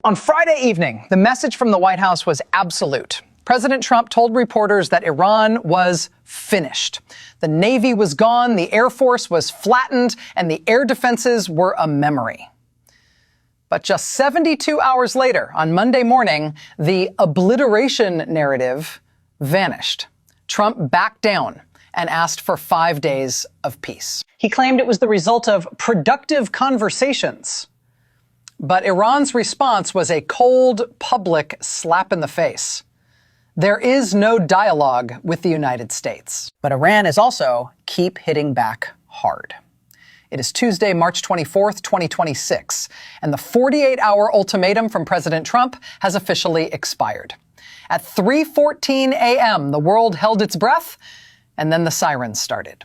On Friday evening, the message from the White House was absolute. President Trump told reporters that Iran was finished. The Navy was gone, the Air Force was flattened, and the air defenses were a memory. But just 72 hours later, on Monday morning, the obliteration narrative vanished. Trump backed down and asked for 5 days of peace. He claimed it was the result of productive conversations. But Iran's response was a cold, public slap in the face. There is no dialogue with the United States. But Iran is also keep hitting back hard. It is Tuesday, March 24th, 2026, and the 48-hour ultimatum from President Trump has officially expired. At 3:14 a.m., the world held its breath, and then the sirens started.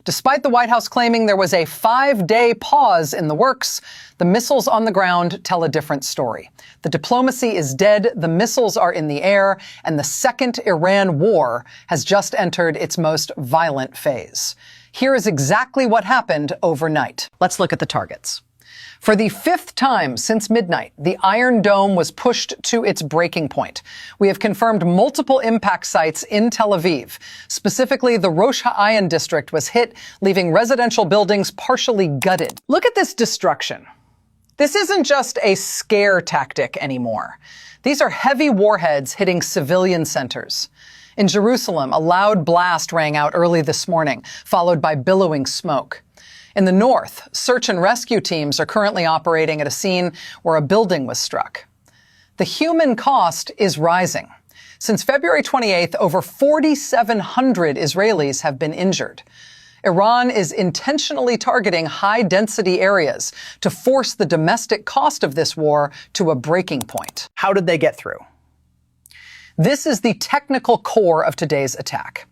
Despite the White House claiming there was a 5-day pause in the works, the missiles on the ground tell a different story. The diplomacy is dead, the missiles are in the air, and the second Iran war has just entered its most violent phase. Here is exactly what happened overnight. Let's look at the targets. For the 5th time since midnight, the Iron Dome was pushed to its breaking point. We have confirmed multiple impact sites in Tel Aviv. Specifically, the Rosh Ha'ayin district was hit, leaving residential buildings partially gutted. Look at this destruction. This isn't just a scare tactic anymore. These are heavy warheads hitting civilian centers. In Jerusalem, a loud blast rang out early this morning, followed by billowing smoke. In the north, search and rescue teams are currently operating at a scene where a building was struck. The human cost is rising. Since February 28th, over 4,700 Israelis have been injured. Iran is intentionally targeting high-density areas to force the domestic cost of this war to a breaking point. How did they get through? This is the technical core of today's attack.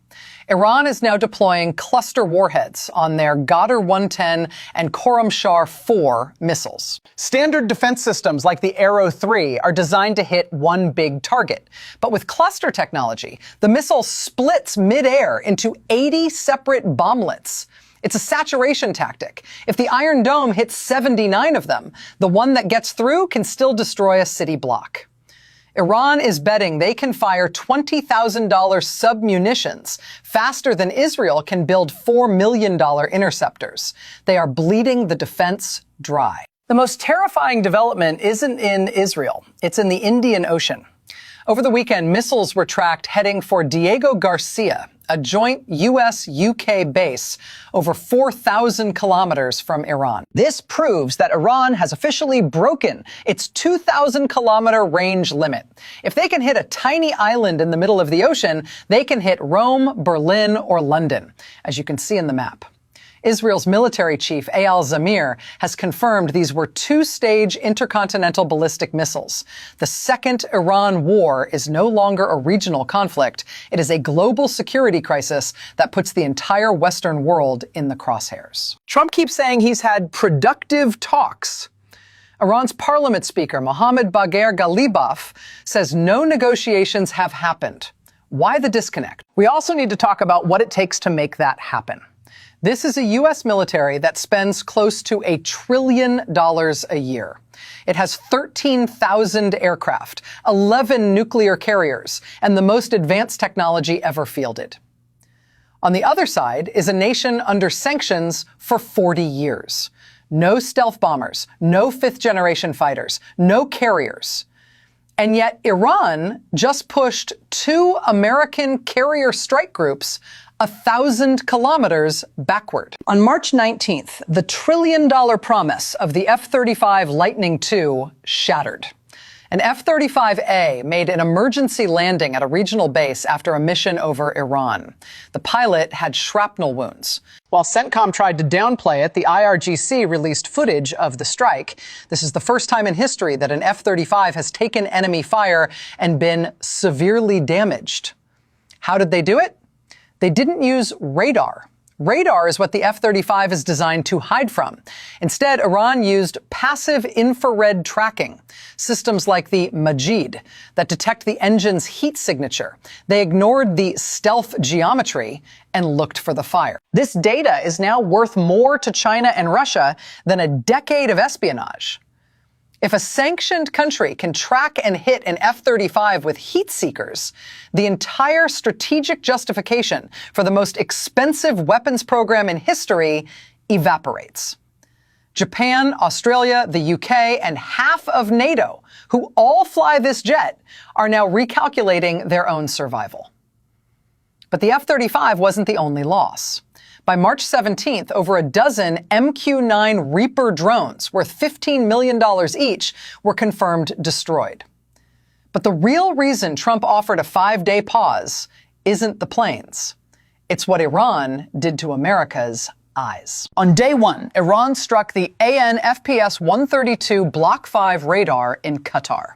Iran is now deploying cluster warheads on their Ghadar 110 and Khorramshahr 4 missiles. Standard defense systems like the Arrow 3 are designed to hit one big target. But with cluster technology, the missile splits mid-air into 80 separate bomblets. It's a saturation tactic. If the Iron Dome hits 79 of them, the one that gets through can still destroy a city block. Iran is betting they can fire $20,000 submunitions faster than Israel can build $4 million interceptors. They are bleeding the defense dry. The most terrifying development isn't in Israel. It's in the Indian Ocean. Over the weekend, missiles were tracked heading for Diego Garcia, a joint U.S.-UK base over 4,000 kilometers from Iran. This proves that Iran has officially broken its 2,000-kilometer range limit. If they can hit a tiny island in the middle of the ocean, they can hit Rome, Berlin, or London, as you can see in the map. Israel's military chief, Eyal Zamir, has confirmed these were two-stage intercontinental ballistic missiles. The second Iran war is no longer a regional conflict. It is a global security crisis that puts the entire Western world in the crosshairs. Trump keeps saying he's had productive talks. Iran's parliament speaker, Mohammad Bagher Ghalibaf, says no negotiations have happened. Why the disconnect? We also need to talk about what it takes to make that happen. This is a U.S. military that spends close to $1 trillion a year. It has 13,000 aircraft, 11 nuclear carriers, and the most advanced technology ever fielded. On the other side is a nation under sanctions for 40 years. No stealth bombers, no fifth-generation fighters, no carriers. And yet Iran just pushed 2 American carrier strike groups 1,000 kilometers backward. On March 19th, the $1 trillion promise of the F-35 Lightning II shattered. An F-35A made an emergency landing at a regional base after a mission over Iran. The pilot had shrapnel wounds. While CENTCOM tried to downplay it, the IRGC released footage of the strike. This is the first time in history that an F-35 has taken enemy fire and been severely damaged. How did they do it? They didn't use radar. Radar is what the F-35 is designed to hide from. Instead, Iran used passive infrared tracking, systems like the Majid, that detect the engine's heat signature. They ignored the stealth geometry and looked for the fire. This data is now worth more to China and Russia than a decade of espionage. If a sanctioned country can track and hit an F-35 with heat seekers, the entire strategic justification for the most expensive weapons program in history evaporates. Japan, Australia, the UK, and half of NATO, who all fly this jet, are now recalculating their own survival. But the F-35 wasn't the only loss. By March 17th, over a dozen MQ-9 Reaper drones, worth $15 million each, were confirmed destroyed. But the real reason Trump offered a 5-day pause isn't the planes. It's what Iran did to America's eyes. On day one, Iran struck the AN/FPS-132 Block 5 radar in Qatar.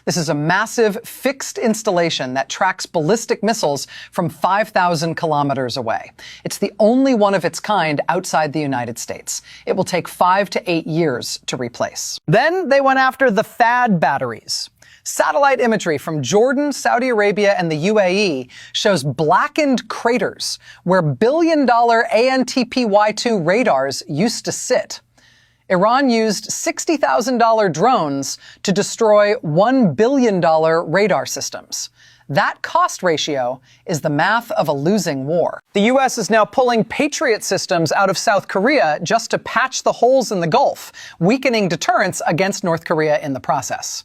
This is a massive fixed installation that tracks ballistic missiles from 5,000 kilometers away. It's the only one of its kind outside the United States. It will take 5 to 8 years to replace. Then they went after the THAAD batteries. Satellite imagery from Jordan, Saudi Arabia, and the UAE shows blackened craters where billion-dollar ANTPY-2 radars used to sit. Iran used $60,000 drones to destroy $1 billion radar systems. That cost ratio is the math of a losing war. The U.S. is now pulling Patriot systems out of South Korea just to patch the holes in the Gulf, weakening deterrence against North Korea in the process.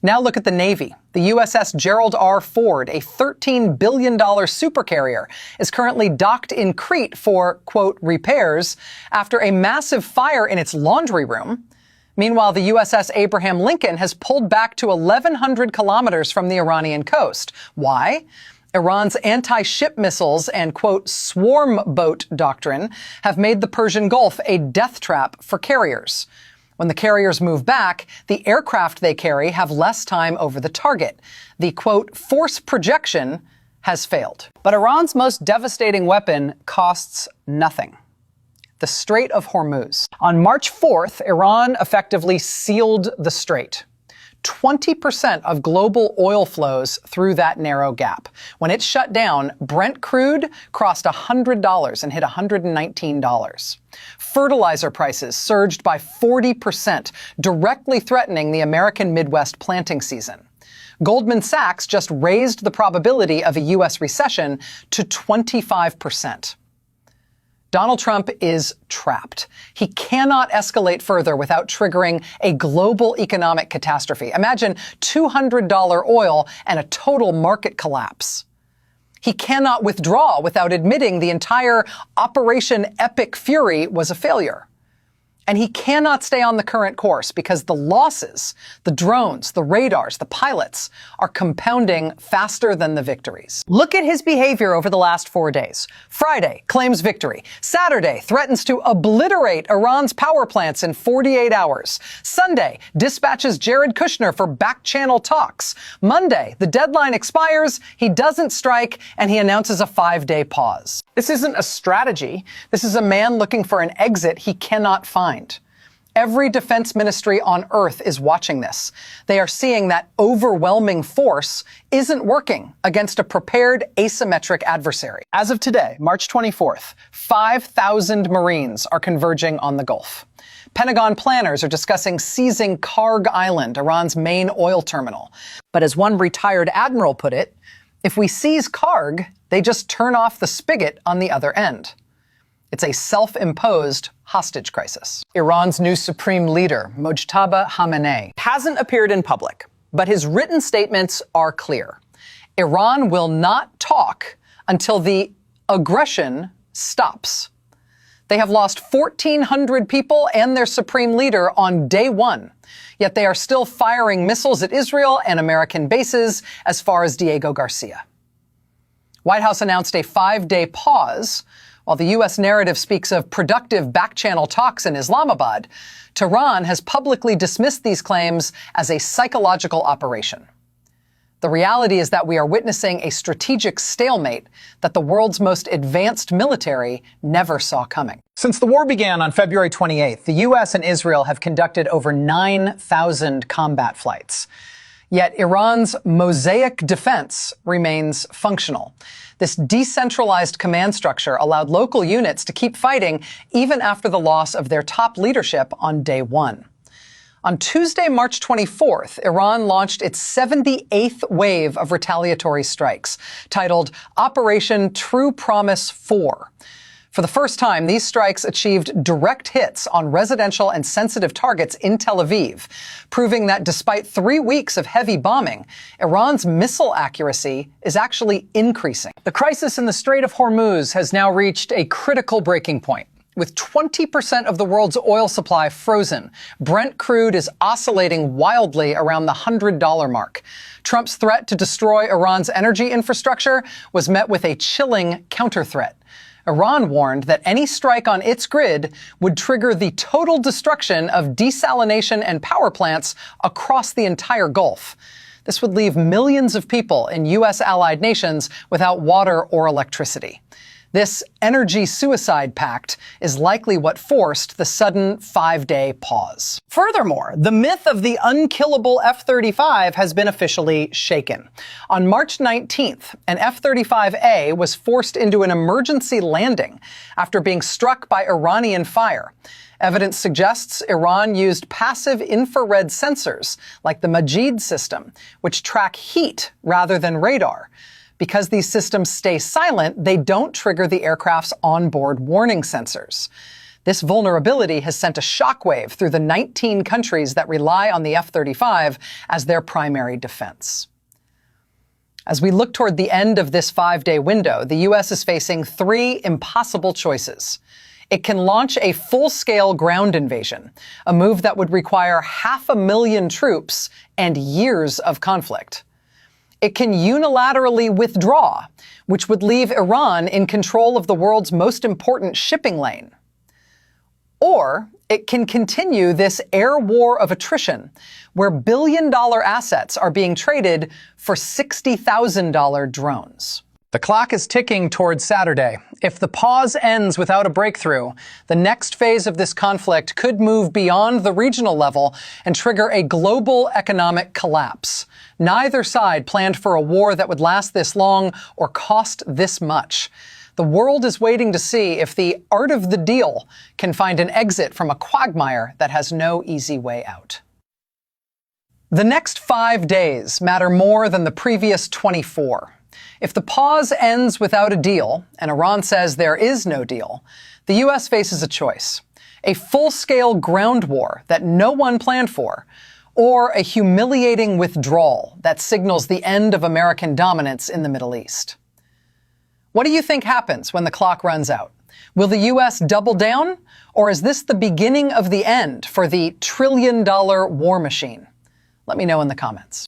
Now look at the Navy. The USS Gerald R. Ford, a $13 billion supercarrier, is currently docked in Crete for, quote, repairs after a massive fire in its laundry room. Meanwhile, the USS Abraham Lincoln has pulled back to 1,100 kilometers from the Iranian coast. Why? Iran's anti-ship missiles and, quote, swarm boat doctrine have made the Persian Gulf a death trap for carriers. When the carriers move back, the aircraft they carry have less time over the target. The, quote, force projection has failed. But Iran's most devastating weapon costs nothing. The Strait of Hormuz. On March 4th, Iran effectively sealed the strait. 20% of global oil flows through that narrow gap. When it shut down, Brent crude crossed $100 and hit $119. Fertilizer prices surged by 40%, directly threatening the American Midwest planting season. Goldman Sachs just raised the probability of a U.S. recession to 25%. Donald Trump is trapped. He cannot escalate further without triggering a global economic catastrophe. Imagine $200 oil and a total market collapse. He cannot withdraw without admitting the entire Operation Epic Fury was a failure. And he cannot stay on the current course because the losses, the drones, the radars, the pilots, are compounding faster than the victories. Look at his behavior over the last 4 days. Friday, claims victory. Saturday, threatens to obliterate Iran's power plants in 48 hours. Sunday, dispatches Jared Kushner for back-channel talks. Monday, the deadline expires, he doesn't strike, and he announces a 5-day pause. This isn't a strategy. This is a man looking for an exit he cannot find. Every defense ministry on earth is watching this. They are seeing that overwhelming force isn't working against a prepared asymmetric adversary. As of today, March 24th, 5,000 Marines are converging on the Gulf. Pentagon planners are discussing seizing Karg Island, Iran's main oil terminal. But as one retired admiral put it, if we seize Karg, they just turn off the spigot on the other end. It's a self-imposed hostage crisis. Iran's new supreme leader, Mojtaba Khamenei, hasn't appeared in public, but his written statements are clear. Iran will not talk until the aggression stops. They have lost 1,400 people and their supreme leader on day one, yet they are still firing missiles at Israel and American bases as far as Diego Garcia. White House announced a 5-day pause. While the U.S. narrative speaks of productive back-channel talks in Islamabad, Tehran has publicly dismissed these claims as a psychological operation. The reality is that we are witnessing a strategic stalemate that the world's most advanced military never saw coming. Since the war began on February 28th, the U.S. and Israel have conducted over 9,000 combat flights. Yet Iran's mosaic defense remains functional. This decentralized command structure allowed local units to keep fighting even after the loss of their top leadership on day one. On Tuesday, March 24th, Iran launched its 78th wave of retaliatory strikes, titled Operation True Promise 4. For the first time, these strikes achieved direct hits on residential and sensitive targets in Tel Aviv, proving that despite 3 weeks of heavy bombing, Iran's missile accuracy is actually increasing. The crisis in the Strait of Hormuz has now reached a critical breaking point. With 20% of the world's oil supply frozen, Brent crude is oscillating wildly around the $100 mark. Trump's threat to destroy Iran's energy infrastructure was met with a chilling counter-threat. Iran warned that any strike on its grid would trigger the total destruction of desalination and power plants across the entire Gulf. This would leave millions of people in U.S. allied nations without water or electricity. This energy suicide pact is likely what forced the sudden 5-day pause. Furthermore, the myth of the unkillable F-35 has been officially shaken. On March 19th, an F-35A was forced into an emergency landing after being struck by Iranian fire. Evidence suggests Iran used passive infrared sensors, like the Majid system, which track heat rather than radar. Because these systems stay silent, they don't trigger the aircraft's onboard warning sensors. This vulnerability has sent a shockwave through the 19 countries that rely on the F-35 as their primary defense. As we look toward the end of this 5-day window, the U.S. is facing 3 impossible choices. It can launch a full-scale ground invasion, a move that would require 500,000 troops and years of conflict. It can unilaterally withdraw, which would leave Iran in control of the world's most important shipping lane. Or it can continue this air war of attrition, where billion-dollar assets are being traded for $60,000 drones. The clock is ticking towards Saturday. If the pause ends without a breakthrough, the next phase of this conflict could move beyond the regional level and trigger a global economic collapse. Neither side planned for a war that would last this long or cost this much. The world is waiting to see if the art of the deal can find an exit from a quagmire that has no easy way out. The next 5 days matter more than the previous 24. If the pause ends without a deal, and Iran says there is no deal, the U.S. faces a choice: a full-scale ground war that no one planned for, or a humiliating withdrawal that signals the end of American dominance in the Middle East. What do you think happens when the clock runs out? Will the U.S. double down, or is this the beginning of the end for the trillion-dollar war machine? Let me know in the comments.